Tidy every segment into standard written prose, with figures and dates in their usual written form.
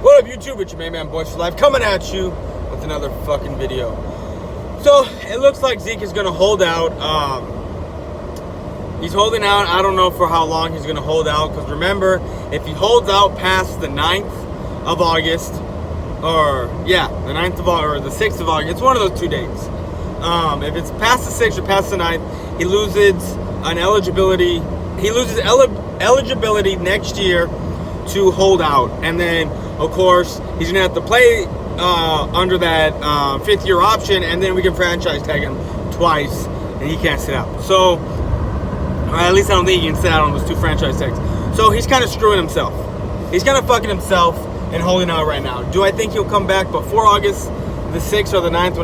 What up, YouTube? It's your main man, Boys for Life, coming at you with another fucking video. So, it looks like Zeke is going to hold out. He's holding out. I don't know for how long he's going to hold out, because remember, if he holds out past the 9th of August, or, yeah, the 9th of August, or the 6th of August, it's one of those 2 dates. If it's past the 6th or past the 9th, he loses an eligibility. He loses eligibility next year to hold out, and then of course he's gonna have to play under that 5th-year option, and then we can franchise tag him twice, and he can't sit out. So, or at least I don't think he can sit out on those 2 franchise tags. So he's kind of screwing himself. He's kind of fucking himself and holding out right now. Do I think he'll come back before August the 6th or the 9th,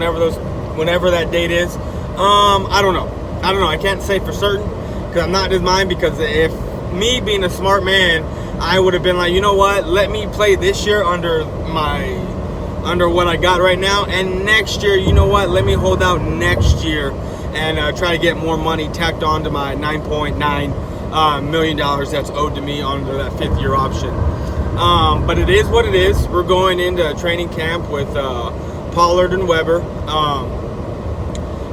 whenever that date is? I don't know. I can't say for certain, because I'm not in his mind. Because if me being a smart man, I would have been like, you know what? Let me play this year under what I got right now, and next year, you know what? Let me hold out next year and try to get more money tacked on to my $9.9 million that's owed to me under that 5th-year option. But it is what it is. We're going into training camp with Pollard and Weber,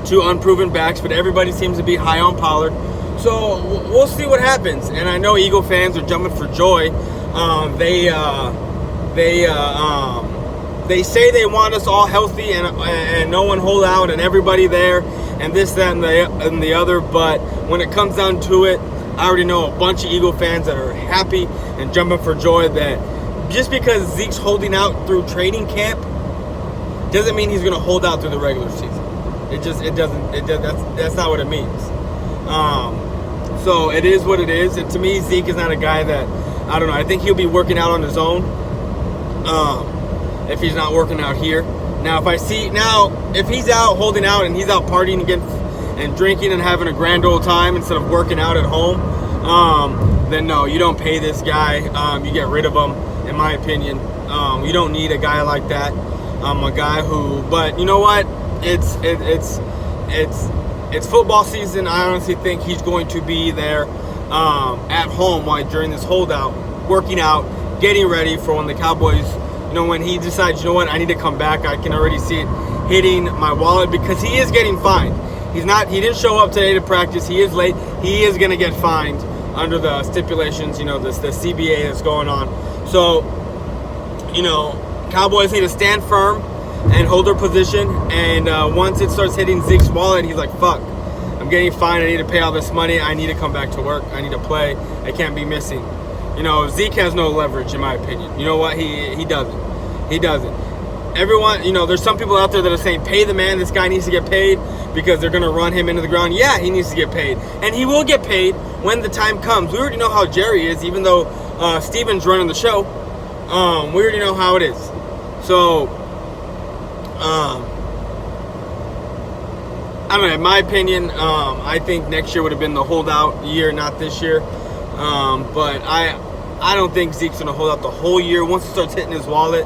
2 unproven backs, but everybody seems to be high on Pollard. So we'll see what happens. And I know Eagle fans are jumping for joy. They say they want us all healthy and no one hold out and everybody there and this, that, and the other. But when it comes down to it, I already know a bunch of Eagle fans that are happy and jumping for joy that just because Zeke's holding out through training camp doesn't mean he's going to hold out through the regular season. That's not what it means. So it is what it is. And to me, Zeke is not a guy that, I don't know, I think he'll be working out on his own if he's not working out here. Now, if he's out holding out and he's out partying again and drinking and having a grand old time instead of working out at home, then no, you don't pay this guy. You get rid of him, in my opinion. You don't need a guy like that. A guy who, but you know what? It's football season. I honestly think he's going to be there at home during this holdout, working out, getting ready for when the Cowboys, when he decides, you know what, I need to come back. I can already see it hitting my wallet, because he is getting fined. He didn't show up today to practice. He is late. He is going to get fined under the stipulations, the CBA that's going on. So, Cowboys need to stand firm and hold their position, and once it starts hitting Zeke's wallet, he's like, fuck, I'm getting fined, I need to pay all this money, I need to come back to work, I need to play, I can't be missing. Zeke has no leverage, in my opinion. You know what, he doesn't. Everyone, there's some people out there that are saying, pay the man, this guy needs to get paid, because they're going to run him into the ground. Yeah, he needs to get paid, and he will get paid when the time comes. We already know how Jerry is, even though Steven's running the show. We already know how it is. So, I don't know, in my opinion, I think next year would have been the holdout year, not this year. But I don't think Zeke's going to hold out the whole year. Once he starts hitting his wallet,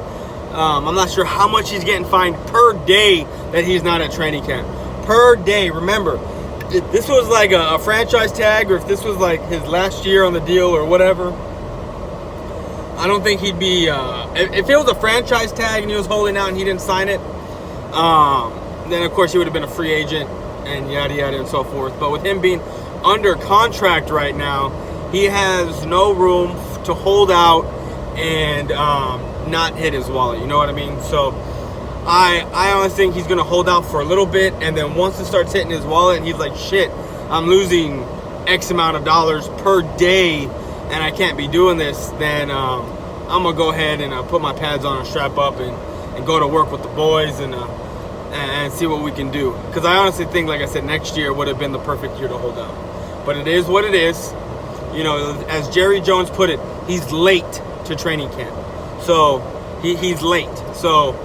I'm not sure how much he's getting fined per day that he's not at training camp. Per day. Remember, if this was like a franchise tag, or if this was like his last year on the deal or whatever, I don't think he'd be, if it was a franchise tag and he was holding out and he didn't sign it, then of course he would have been a free agent and yada yada and so forth. But with him being under contract right now, he has no room to hold out and not hit his wallet. You know what I mean? So I honestly think he's going to hold out for a little bit, and then once it starts hitting his wallet and he's like, shit, I'm losing X amount of dollars per day and I can't be doing this, then I'm going to go ahead and put my pads on and strap up and go to work with the boys and see what we can do. Because I honestly think, like I said, next year would have been the perfect year to hold out. But it is what it is. As Jerry Jones put it, he's late to training camp. So he's late. So,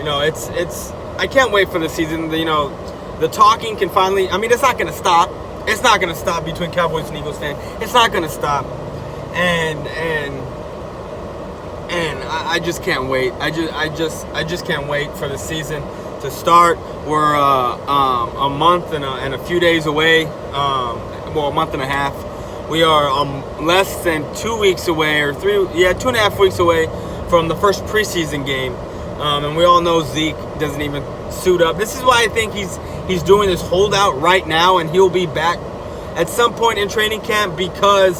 it's I can't wait for the season. The talking can finally, it's not going to stop. It's not going to stop between Cowboys and Eagles fans. It's not going to stop. And I just can't wait. I just can't wait for the season to start. We're a month and a few days away. A month and a half. We are less than 2 weeks away, or 2.5 weeks away from the first preseason game. And we all know Zeke doesn't even suit up. This is why I think he's doing this holdout right now, and he'll be back at some point in training camp because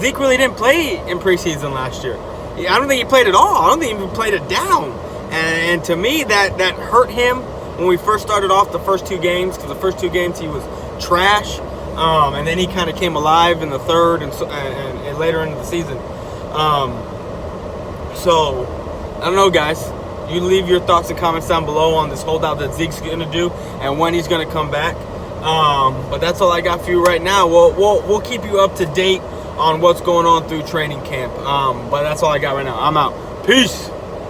Zeke really didn't play in preseason last year. I don't think he played at all. I don't think he even played it down. And to me, that hurt him when we first started off the first 2 games, because the first 2 games he was trash. And then he kind of came alive in the third and later into the season. So, I don't know, guys. You leave your thoughts and comments down below on this holdout that Zeke's going to do and when he's going to come back. But that's all I got for you right now. We'll keep you up to date on what's going on through training camp. But that's all I got right now. I'm out. Peace.